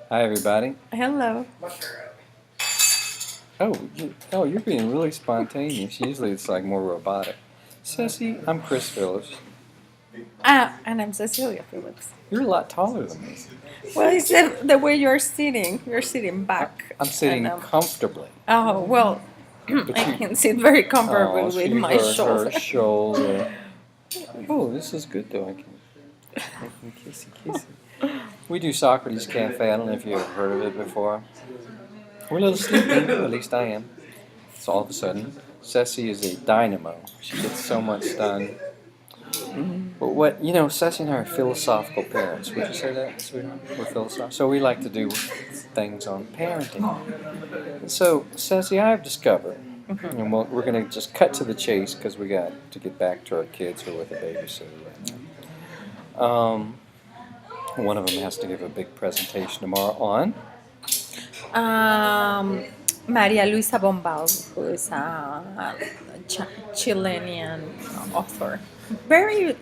Hi, everybody. Hello. You're being really spontaneous. Usually it's like more robotic. Ceci, I'm Chris Phillips. And I'm Cecilia Phillips. You're a lot taller than me. Well, it's the way you're sitting. You're sitting back. I'm sitting comfortably. Oh, well, But I you, can sit very comfortably oh, with she, my her shoulder. shoulder. Oh, this is good though. I can kissy. We do Socrates Cafe. I don't know if you've ever heard of it before. We're a little sleepy, at least I am. So all of a sudden, Ceci is a dynamo. She gets so much done. But Ceci and I are philosophical parents. Would you say that, sweetheart? We're philosophical. So we like to do things on parenting. So, Ceci, I've discovered, and we're going to just cut to the chase because we got to get back to our kids who are with a babysitter right now. One of them has to give a big presentation tomorrow on Maria Luisa Bombal, who is a Chilean author. Very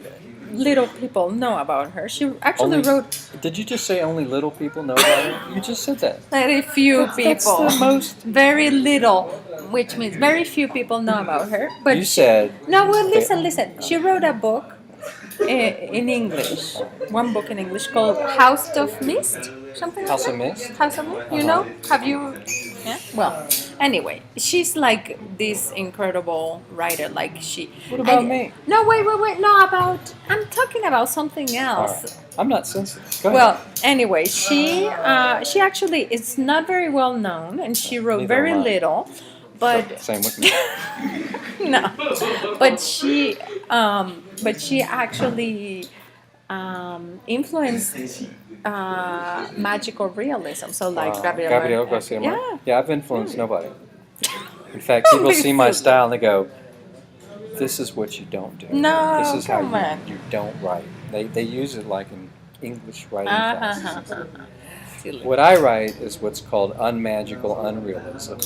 little people know about her. She actually wrote. Did you just say only little people know about her? You just said that. Very few people. That's the most. Very little, which means very few people know about her. But You said. No, well, listen. She wrote a book in English. One book in English called House of Mist. Something like House that. of Mist? House of Mist. You know? Have you? Yeah. Well, anyway, she's like this incredible writer. Like she. What about me? No, wait. No, I'm talking about something else. Right. I'm not sensitive. Go ahead. Well, anyway, she actually is not very well known, and she wrote Neither very am I. little. But Same with me. no, but she actually influenced magical realism. So like Gabriel Garcia Marquez. Yeah. Yeah, I've influenced nobody. In fact, people see my style and they go, "This is what you don't do. No, this is how come on. you don't write." They use it like in English writing classes. Silly. What I write is what's called unmagical unrealism,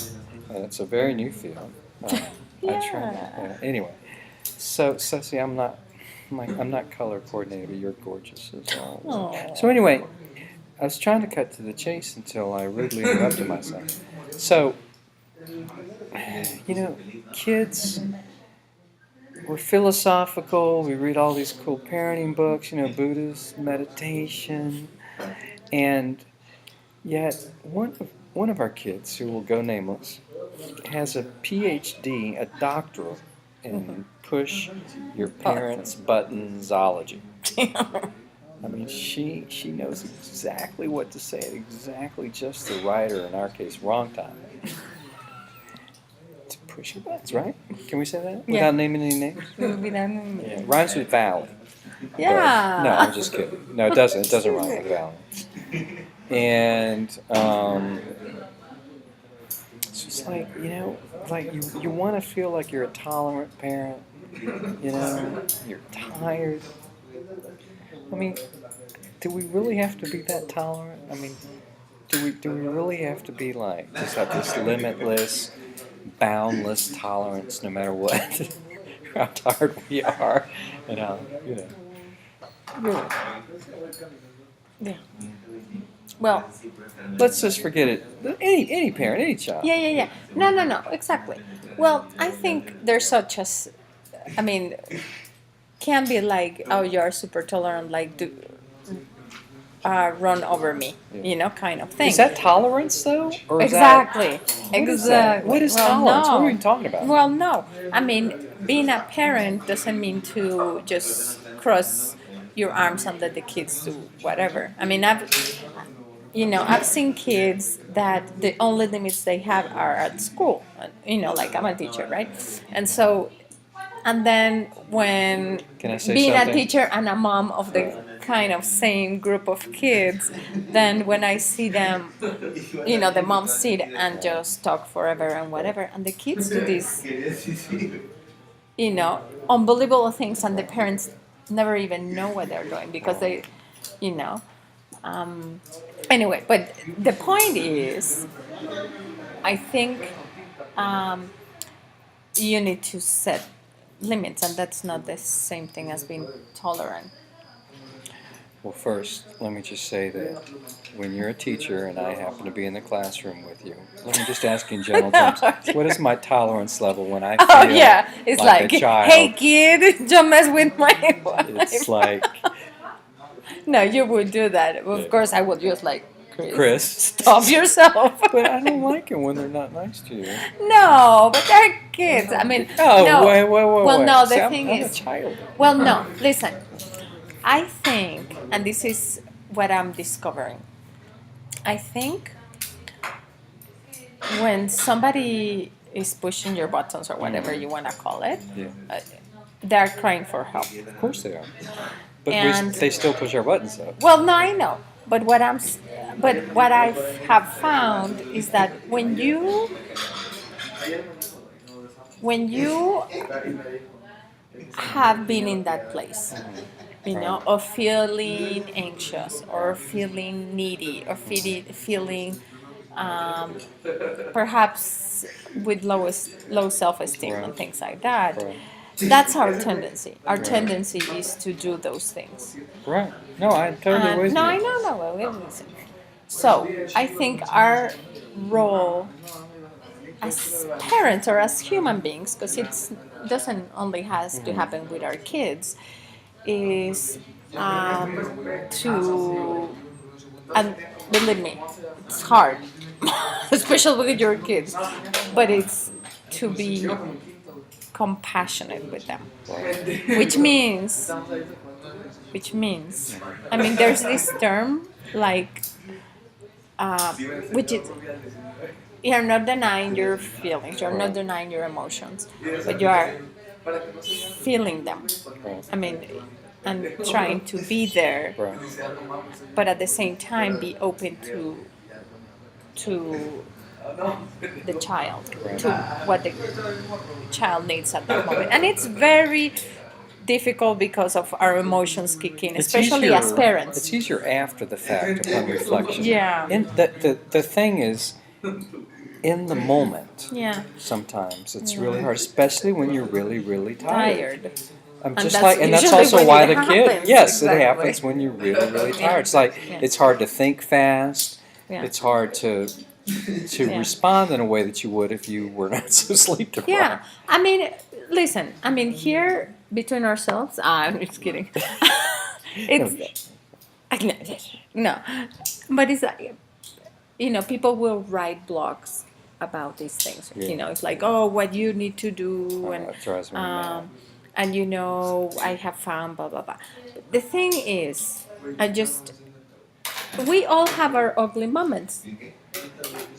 and it's a very new field. Anyway, so Ceci, I'm not color coordinated, but you're gorgeous as well. Aw. So anyway, I was trying to cut to the chase until I rudely interrupted myself. So, kids, we're philosophical. We read all these cool parenting books, Buddhist meditation, and yet one of our kids, who will go nameless, has a PhD, a doctorate in push your parents' buttonsology. I mean, she knows exactly what to say at exactly just the right, or in our case, wrong time. To push your buttons, right? Can we say that without naming any names? Yeah, rhymes with valley. Yeah. No, I'm just kidding. No, it doesn't. It doesn't rhyme with valley. And it's just like, you want to feel like you're a tolerant parent. You're tired. I mean, do we really have to be that tolerant? I mean, do we really have to be like, just have this limitless, boundless tolerance no matter what? How tired we are and how, Really. Yeah. Well, Let's just forget it. Any parent, any child. yeah. No, exactly. Well, I think there's can be like, oh, you're super tolerant, like, run over me, kind of thing. Is that tolerance, though? Or is Exactly. Exactly. What is tolerance? No. What are we talking about? Well, no. I mean, being a parent doesn't mean to just cross your arms and let the kids do whatever. I mean, I've seen kids that the only limits they have are at school. Like I'm a teacher, right? And then when Can I say being something? a teacher and a mom of the kind of same group of kids, then when I see them, the moms sit and just talk forever and whatever, and the kids do these, unbelievable things, and the parents never even know what they're doing because they, anyway, but the point is, I think you need to set limits, and that's not the same thing as being tolerant. Well, first, let me just say that when you're a teacher and I happen to be in the classroom with you, let me just ask you in general terms, what is my tolerance level when I Oh feel yeah, it's like like, a hey child? kid, don't mess with my It's wife. like, No, you would do that. yeah, Of course, I would just like, Chris, Chris. stop yourself. But I don't like it when they're not nice to you. No, but they're kids. I mean, Oh, no. wait. Well, no, the See, thing I'm a is, child. well, no, listen. I think, and this is what I'm discovering, I think when somebody is pushing your buttons or whatever you want to call it, Yeah, they're crying for help. of course they are. But And they still push our buttons, though. well, no, I know, but what I have found is that when you have been in that place, of feeling anxious or feeling needy or feeling um, perhaps with low self-esteem and Right. things like that. Right. That's our tendency. Our Right. tendency is to do those things. Right. No, I'm totally And with no, you. I know, no, well, listen. So I think our role as parents or as human beings, because it doesn't only has to happen with our kids, is to, and believe me, it's hard, especially with your kids, but it's to be compassionate with them, which means, I mean, there's this term like, which is, you're not denying your feelings, you're not denying your emotions, but you are feeling them. Right. I mean, and trying to be there, Right. but at the same time be open to the child, to what the child needs at that moment. And it's very difficult because of our emotions kick in, especially as parents. It's easier after the fact upon reflection. Yeah. And the thing is, in the moment, Yeah. sometimes it's really hard, especially when you're really, really tired. Tired. I'm And just that's like, and that's usually also when why it the kid. happens, Yes, exactly. it happens when you're really, really Yeah. tired. It's like Yeah. it's hard to think fast. Yeah. It's hard to Yeah. respond in a way that you would if you were not so sleep deprived. Yeah, I mean, listen. I mean, here between ourselves, I'm just kidding. It's no, but it's people will write blogs about these things. Yeah. It's like, oh, what you need to do, and It drives me mad. and I have found blah blah blah. The thing is, we all have our ugly moments.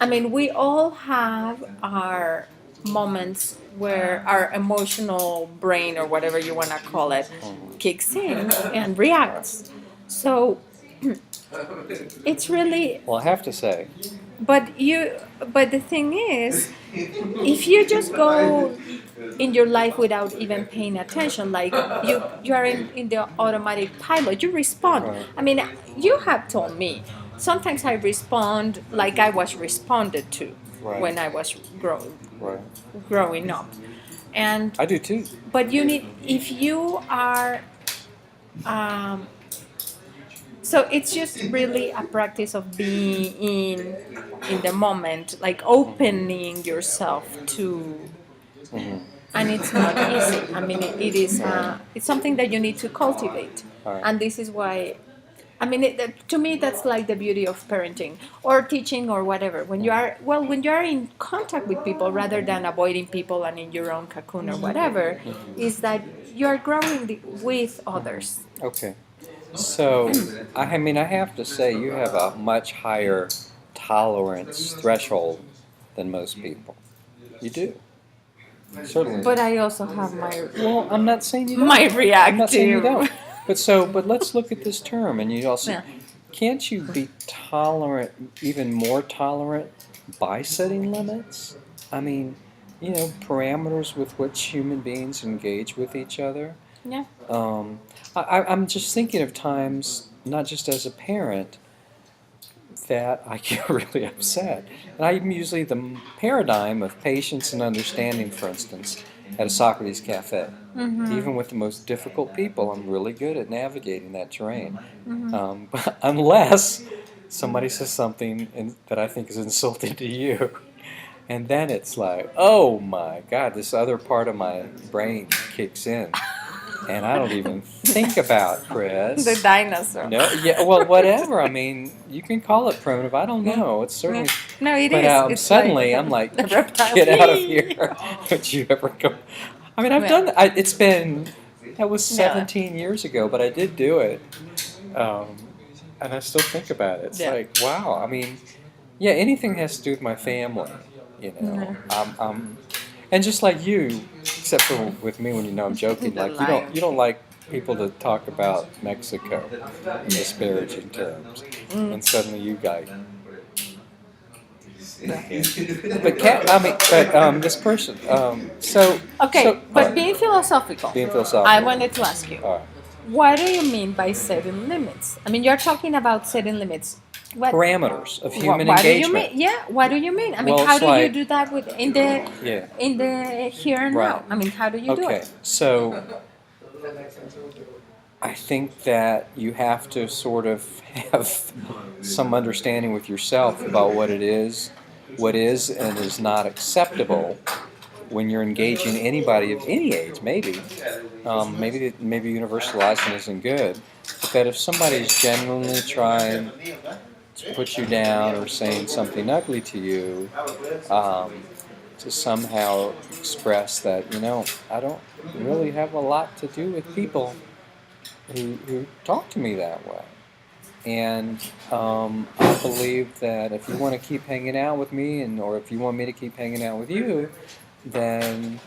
I mean, we all have our moments where our emotional brain or whatever you want to call it kicks in and reacts. So it's really, Well, I have to say, but the thing is, if you just go in your life without even paying attention, like you are in the automatic pilot, you respond. Right. I mean, you have told me sometimes I respond like I was responded to Right. when I was right, growing up, and I do too. but you need, if you are so it's just really a practice of being in the moment, like opening yourself to, and it's not easy. I mean, it is it's something that you need to cultivate, Right. and this is why. I mean, to me, that's like the beauty of parenting or teaching or whatever. When you are in contact with people rather than avoiding people and in your own cocoon or whatever, is that you are growing with others. Okay. So, I mean, I have to say, you have a much higher tolerance threshold than most people. You do. Certainly. But I also have my Well, I'm not saying you don't. my I'm not saying you don't. reactive. But let's look at this term, and you also Yeah. can't you be tolerant, even more tolerant, by setting limits? I mean, parameters with which human beings engage with each other. Yeah. I'm just thinking of times, not just as a parent, that I get really upset. And I'm usually the paradigm of patience and understanding, for instance. at a Socrates Cafe. Even with the most difficult people, I'm really good at navigating that terrain. But unless somebody says something that I think is insulting to you, and then it's like, oh my God, this other part of my brain kicks in. And I don't even think about Chris. The dinosaur. No, yeah, well, whatever. I mean, you can call it primitive. I don't know. It's certainly. No, it but, is. It's suddenly, like I'm like, the reptile. get out of here! Don't you ever go? I mean, I've done that. It's been that was 17 years ago, but I did do it, and I still think about it. It's like, wow. I mean, yeah, anything has to do with my family, you know. And just like you, except for with me when you know I'm joking, like you don't like people to talk about Mexico in disparaging terms, and suddenly you guys. But this person. But being philosophical. Being philosophical. I wanted to ask you. All right. What do you mean by setting limits? I mean, you're talking about setting limits. What, parameters of human what engagement. Do you mean? Yeah, what do you mean? I mean, Well, how do like, you do that in the here and now? I mean, how do you do it? Okay, so I think that you have to sort of have some understanding with yourself about what is and is not acceptable when you're engaging anybody of any age. Maybe universalizing isn't good, but that if somebody's genuinely trying to put you down or saying something ugly to you, to somehow express that, I don't really have a lot to do with people who talk to me that way. And I believe that if you want to keep hanging out with me, or if you want me to keep hanging out with you, then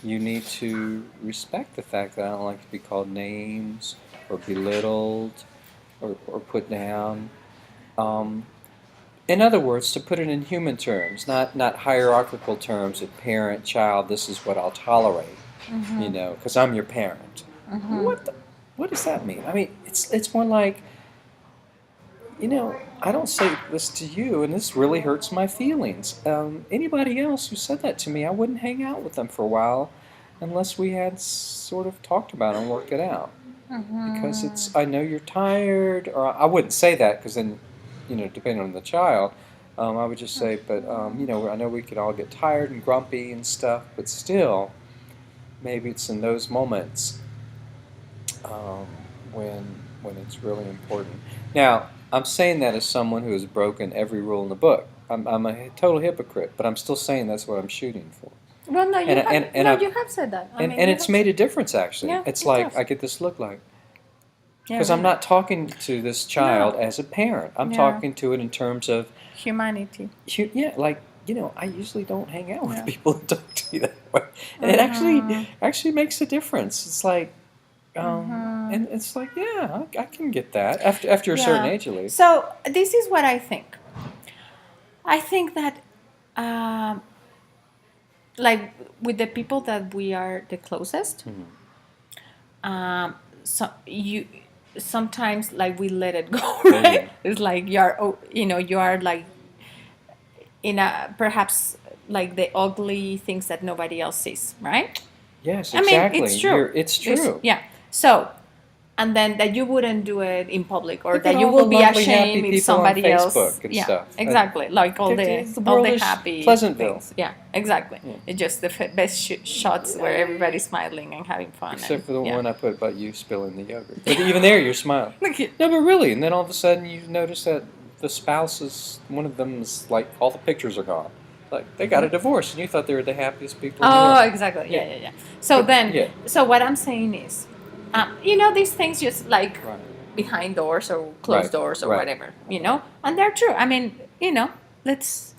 you need to respect the fact that I don't like to be called names or belittled or put down. In other words, to put it in human terms, not hierarchical terms of parent, child, this is what I'll tolerate, because I'm your parent. What does that mean? I mean, it's more like, I don't say this to you, and this really hurts my feelings. Anybody else who said that to me, I wouldn't hang out with them for a while unless we had sort of talked about it and worked it out. Because I know you're tired, or I wouldn't say that, because then, depending on the child, I would just say, but, I know we could all get tired and grumpy and stuff, but still, maybe it's in those moments when it's really important. Now, I'm saying that as someone who has broken every rule in the book. I'm a total hypocrite, but I'm still saying that's what I'm shooting for. Well, no, you have said that. And it's made a difference, actually. Yeah, it's like, I get this look like. Because I'm not talking to this child as a parent. I'm talking to it in terms of humanity. Yeah, like, I usually don't hang out with people who talk to me that way. And it actually makes a difference. It's like, and it's like, yeah, I can get that after a certain age, at least. So this is what I think. I think that, like with the people that we are the closest, sometimes like we let it go, right? It's like you are like in a perhaps like the ugly things that nobody else sees, right? Yes, exactly. I mean, it's true. It's true. So, and then that you wouldn't do it in public, or that you will be ashamed if somebody else. And stuff. Exactly. Like all the happy Pleasantville things. Yeah, exactly. Yeah. It's just the best shots where everybody's smiling and having fun. Except for the one I put about you spilling the yogurt. But even there, you're smiling. No, but really, and then all of a sudden you notice that the spouse one of them is like, all the pictures are gone. Like, they got a divorce, and you thought they were the happiest people in the world. Oh, exactly. Yeah. So so what I'm saying is, these things just like behind doors or closed doors or whatever, and they're true. I mean, let's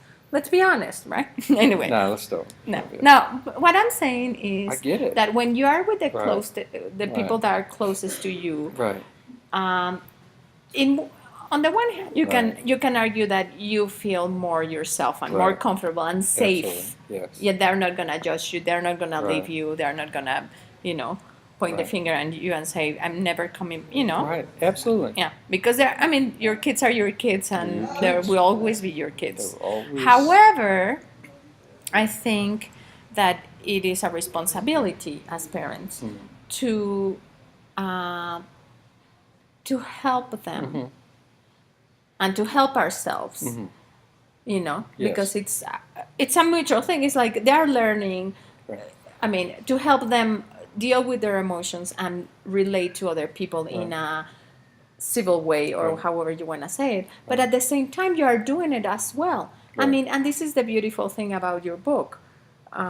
be honest, right? Anyway. No, let's don't. No, what I'm saying is I get it. that when you are with the people that are closest to you, on the one hand, you can argue that you feel more yourself and more comfortable and safe. Absolutely. Yes. Yeah, they're not gonna judge you. They're not gonna leave you. They're not gonna, point the finger at you and say, "I'm never coming." Right. Absolutely. Yeah, because your kids are your kids, and they will always be your kids. Always... However, I think that it is a responsibility as parents to help them and to help ourselves. You know, Yes. because it's a mutual thing. It's like they're learning. Right. I mean, to help them deal with their emotions and relate to other people in a civil way, or however you want to say it. But at the same time, you are doing it as well. I mean, and this is the beautiful thing about your book.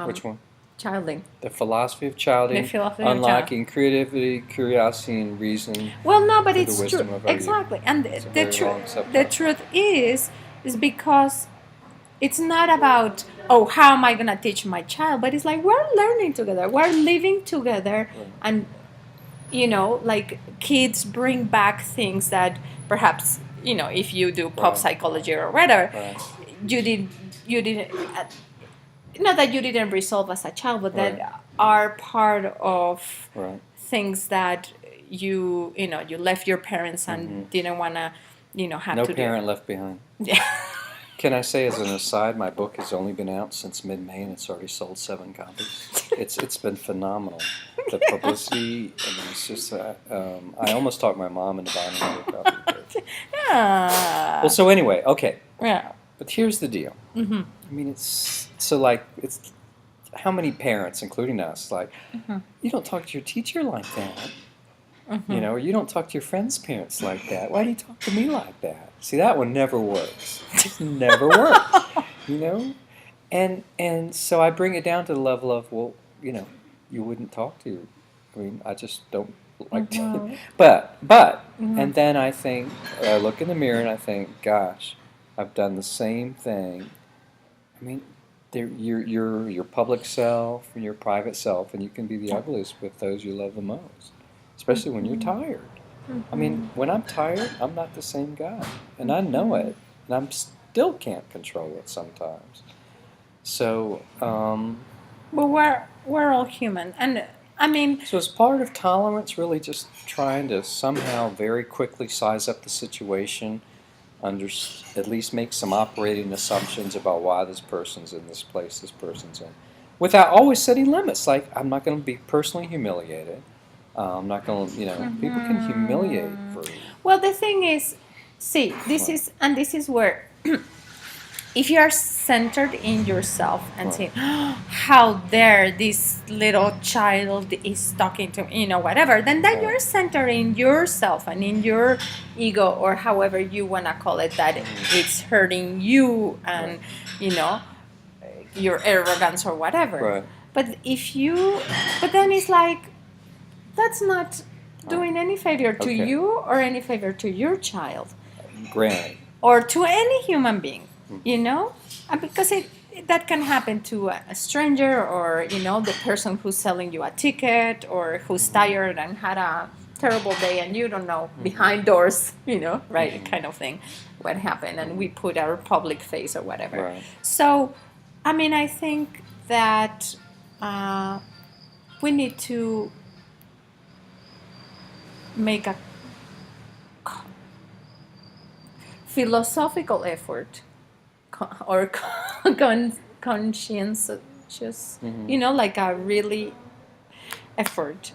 Which one? Childing. The philosophy of childing, The philosophy of unlocking creativity, curiosity, and reason. Well, no, but for the it's wisdom true. of our Exactly. youth. And It's a the very long subtitle. the truth is because it's not about, oh, how am I going to teach my child? But it's like we're learning together. We're living together. And, you know, like kids bring back things that perhaps, you know, if you do pop psychology or whatever, you didn't, not that you didn't resolve as a child, but that are part of things that you know, you left your parents and didn't want to, you know, have No to do. No parent left behind. Yeah. Can I say as an aside, my book has only been out since mid-May and it's already sold 7 copies. It's been phenomenal. The publicity, I mean, it's just I almost talked my mom into buying another copy. Well, so anyway, okay. Yeah. But here's the deal. I mean, it's so like it's how many parents, including us, like you don't talk to your teacher like that. You know, or you don't talk to your friends' parents like that. Why do you talk to me like that? See, that one never works. It just never works. You know? And so I bring it down to the level of, well, you know, you wouldn't talk to your, I mean, I just don't like to. But, and then I think, I look in the mirror and I think, gosh, I've done the same thing. I mean, your public self and your private self, and you can be the ugliest with those you love the most. Especially when you're tired. I mean, when I'm tired, I'm not the same guy. And I know it. And I still can't control it sometimes. So, But we're all human. And, I mean... So is part of tolerance really just trying to somehow very quickly size up the situation, at least make some operating assumptions about why this person's in this place this person's in, without always setting limits, like, I'm not going to be personally humiliated. I'm not going to, you know, people can humiliate for... Well, the thing is, see, this is where, if you are centered in yourself and saying, oh, how dare this little child is talking to me, you know, whatever, then that you're centering yourself and in your ego, or however you want to call it, that it's hurting you and, you know, your arrogance or whatever. But then it's like, that's not doing any favor to you or any favor to your child. Granted. Or to any human being, you know? Because that can happen to a stranger, or, you know, the person who's selling you a ticket, or who's tired and had a terrible day and you don't know behind doors, you know, right, kind of thing, what happened, and we put our public face or whatever. So, I mean, I think that we need to make a philosophical effort or conscientious, you know, like a really effort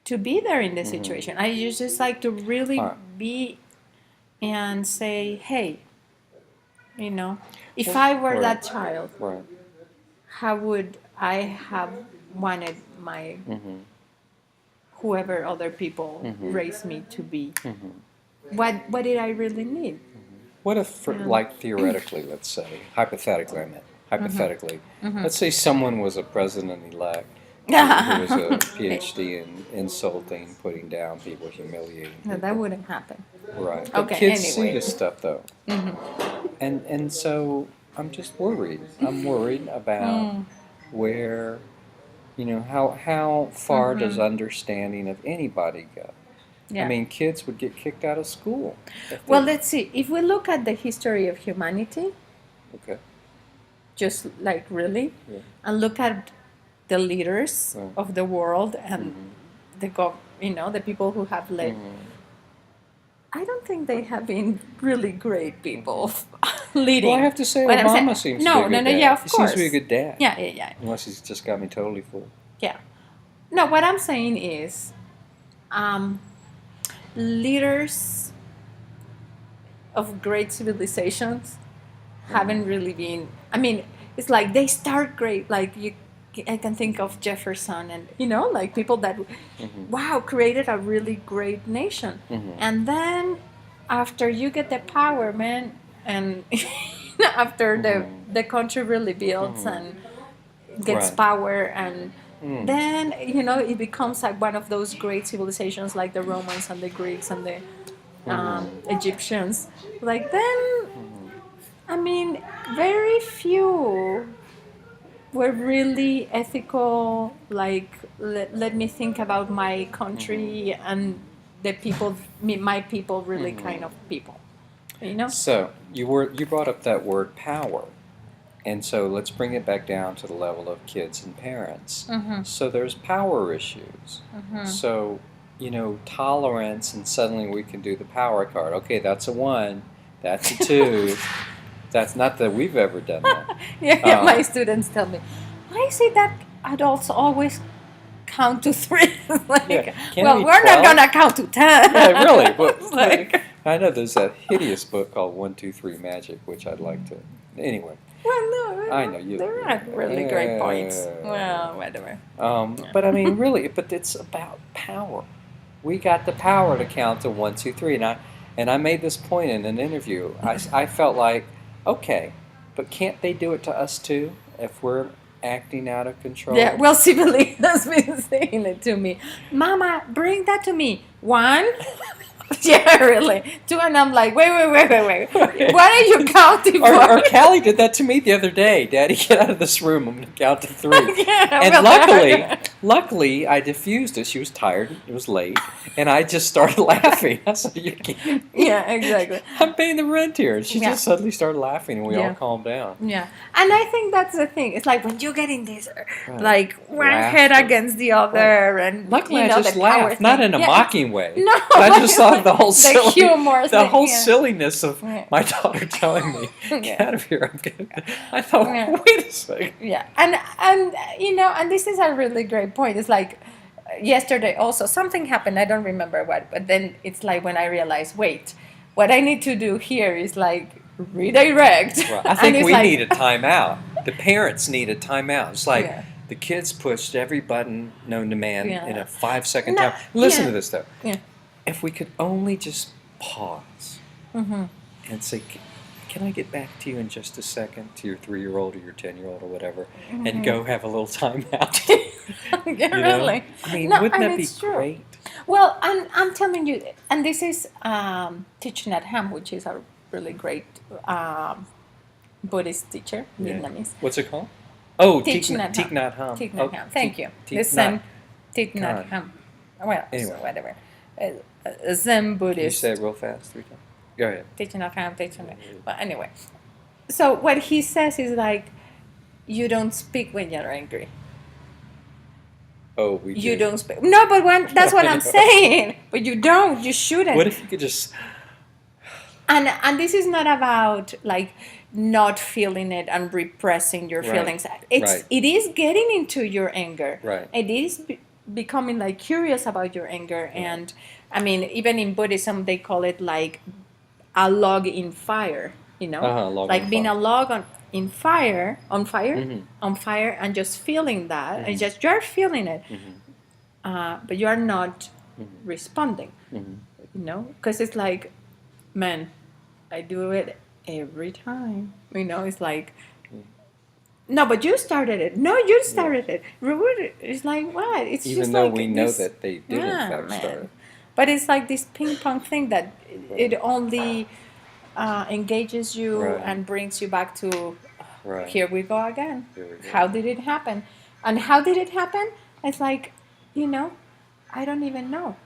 to be there in the situation. I just like to really be and say, hey, you know, if I were that child, how would I have wanted my whoever other people raised me to be? What did I really need? What if, like theoretically, let's say, hypothetically, let's say someone was a president-elect who was a PhD in insulting, putting down people, humiliating people. No, that wouldn't happen. Right. But kids see this stuff, though. And so I'm just worried. I'm worried about where, you know, how far does understanding of anybody go? I mean, kids would get kicked out of school. Well, let's see. If we look at the history of humanity, just like really, and look at the leaders of the world and the you know, the people who have led I don't think they have been really great people leading. Well, I have to say, What I'm Obama saying- seems no, to be a good no, dad. yeah, of He course. seems to be a good dad. Yeah. Unless he's just got me totally fooled. Yeah. No, what I'm saying is, leaders of great civilizations haven't really been. I mean, it's like they start great. Like I can think of Jefferson and like people that, wow, created a really great nation. And then after you get the power, man, and after the country really builds and gets Right. power, and then it becomes like one of those great civilizations like the Romans and the Greeks and the Egyptians. Like then, I mean, very few were really ethical. Like let me think about my country and the people, my people, really kind of people. So you brought up that word power, and so let's bring it back down to the level of kids and parents. So there's power issues. So tolerance, and suddenly we can do the power card. Okay, that's a 1, that's a 2. That's not that we've ever done that. Yeah, my students tell me, why is it that adults always count to 3? Like, well, we're not gonna count to 10. Yeah, really. But, Like, I know there's that hideous book called 1, 2, 3 Magic, which I'd like to. Anyway. well, no, I know you. they're not really great points. Well, whatever. But I mean, really, but it's about power. We got the power to count to 1, 2, 3, and I made this point in an interview. I felt like, okay, but can't they do it to us too if we're acting out of control? Yeah, well, Sibeli has been saying it to me. Mama, bring that to me. 1. Yeah, really. 2, and I'm like, wait. Okay. What are you counting for? Or Callie did that to me the other day. Daddy, get out of this room. I'm going to count to 3. Yeah, And well, luckily, I diffused it. She was tired. It was late. And I just started laughing. I said, you're kidding me. Yeah, exactly. I'm paying the rent here. And she Yeah. just suddenly started laughing, and we all Yeah. calmed down. Yeah, and I think that's the thing. It's like when you get in this, Right. like one Laughter. head against the other, and Luckily, I just the power laughed, not thing. in a Yeah. mocking way. No, But I just thought the whole the humor, the whole yeah. silliness of Yeah. my daughter telling me, "Get Yeah. out of here!" I thought, Yeah. wait a second. Yeah, and and this is a really great point. It's like yesterday also something happened. I don't remember what, but then it's like when I realized, wait, what I need to do here is like redirect. Well, I And think it's we like- need a timeout. The parents need a timeout. It's like Yeah. the kids pushed every button known to man Yeah. in a 5-second No, time. Listen yeah. to this though. Yeah. If we could only just pause Mm-hmm. and say, "Can I get back to you in just a second?" To your 3-year-old or your 10-year-old or whatever, and go have a little timeout. Yeah, You know? really. I mean, No, wouldn't and that be it's true. great? Well, I'm telling you, and this is teaching at Ham, which is a really great Buddhist teacher, Yeah. Vietnamese. What's it called? Oh, Teaching Thich at Ham. Nhat Hanh. Thich Oh, Nhat Hanh. Thank you. Thich The Zen Nhat. Thich Nhat Hanh. Hanh. Well, Anyway. so whatever. Zen Can you Buddhist. say it real fast 3 times? Go ahead. Thich Nhat Hanh, Thich Nhat. Well, anyway. So what he says is like, you don't speak when you're angry. Oh, we You do. don't speak. No, but that's what I I'm know. saying. But you don't. You shouldn't. What if you could just... And this is not about like not feeling it and repressing your Right, feelings. right. It is getting into your anger. Right. It is becoming like curious about your anger. And I mean, even in Buddhism, they call it like a log in fire. log like on being fire. a log on fire, Mhm. on fire, and just feeling that, and Mhm. just you're feeling it, Mhm. but you are not Mhm. responding. Mhm. Because it's like, man, I do it every time. It's like, no, but you started it. No, you started it. It's like, what? It's Even just though like we know this- that they did in fact man. start it. But it's like this ping pong thing that it only engages you Right. and brings you back to, Right. here we go again. Here we go. How did it happen? And how did it happen? It's like, I don't even know.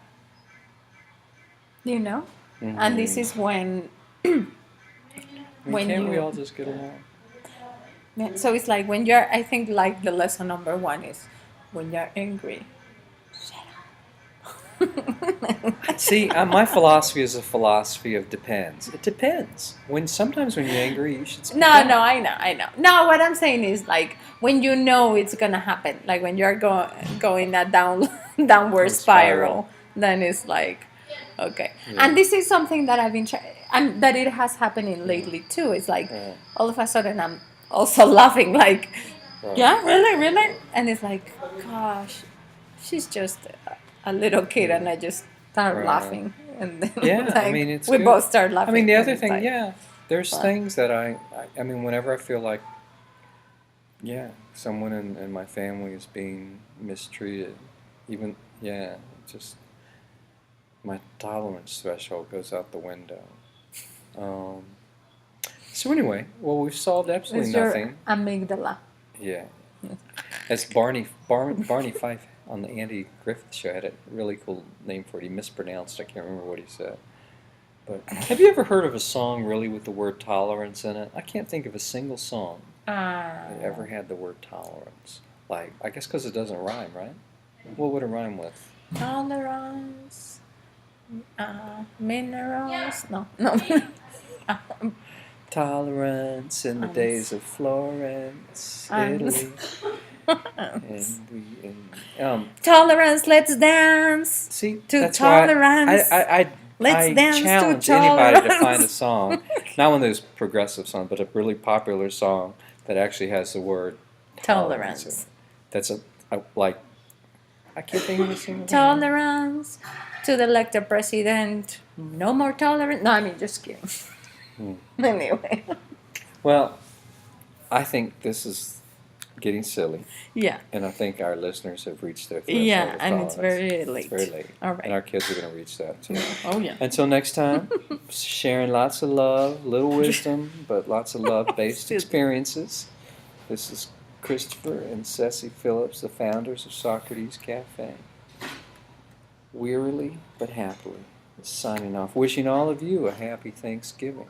And this is when when Can't we you- all just get along? Yeah, so it's like when you're, I think like the lesson number 1 is when you're angry, shut up. See, my philosophy is a philosophy of depends. It depends. Sometimes when you're angry, you should speak No, up. no, I know. No, what I'm saying is like when you know it's gonna happen, like when you're going that downward spiral, then it's like, okay. Yeah. And this is something that I've been and that it has happening lately too. It's like Yeah. all of a sudden I'm also laughing, like, Right. yeah, really, and it's like, gosh, she's just a little kid, and I just start Right. laughing, and then Yeah, like, I mean, it's we good. both start laughing. I mean, the and other it's thing, like, yeah, there's fun. things that I mean, whenever I feel like, yeah, someone in my family is being mistreated, even, yeah, just my tolerance threshold goes out the window. So anyway, well, we've solved absolutely It's your nothing. amygdala. Yeah. As Barney Fife on the Andy Griffith Show had a really cool name for it. He mispronounced. I can't remember what he said. But have you ever heard of a song really with the word tolerance in it? I can't think of a single song that ever had the word tolerance. Like, I guess because it doesn't rhyme, right? What would it rhyme with? Tolerance, minerals. No. Tolerance in the days of Florence, Italy. And tolerance, let's dance. See, to that's tolerance. why I dance challenge to anybody to tolerance. find a song, not one of those progressive songs, but a really popular song that actually has the word tolerance. In it. That's like, I can't think of a single Tolerance to the elected president. No more tolerance. No, I mean, just kidding. Anyway. Well, I think this is getting silly. Yeah. And I think our listeners have reached their threshold. Yeah, of and tolerance. it's very late. It's very late. All right. And our kids are going to reach that too. Oh, yeah. Until next time, sharing lots of love, little wisdom, but lots of love-based experiences. This is Christopher and Ceci Phillips, the founders of Socrates Cafe. Wearily but happily, signing off. Wishing all of you a happy Thanksgiving.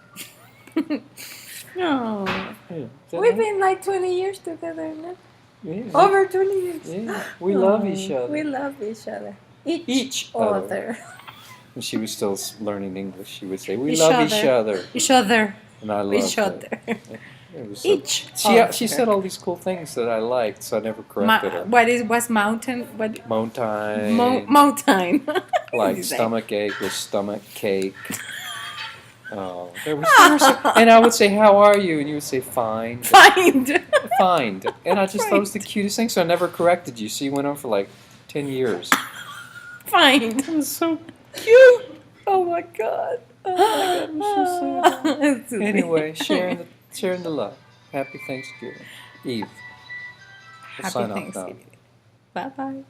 Oh. Yeah, We've been like 20 years together now. Yeah. Over 20 years. Yeah, we love each other. We love each other. Each other. other. When she was still learning English, she would say, "We Each love other. each other." Each other. And I loved Each it. other. It was Each she said all these cool things that I liked, so I never corrected her. What's mountain? What? Mountain. Mountain. Like stomach ache with stomach cake. There was and I would say, "How are you?" And you would say, "Fine." Find. Find. And I just thought it was the cutest thing, so I never corrected you. So you went on for like 10 years. Find. It was so cute. Oh my God. Oh my God. I'm so sad. Anyway, sharing the love. Happy Thanksgiving. Eve. We'll Happy sign off now. Thanksgiving. Bye bye.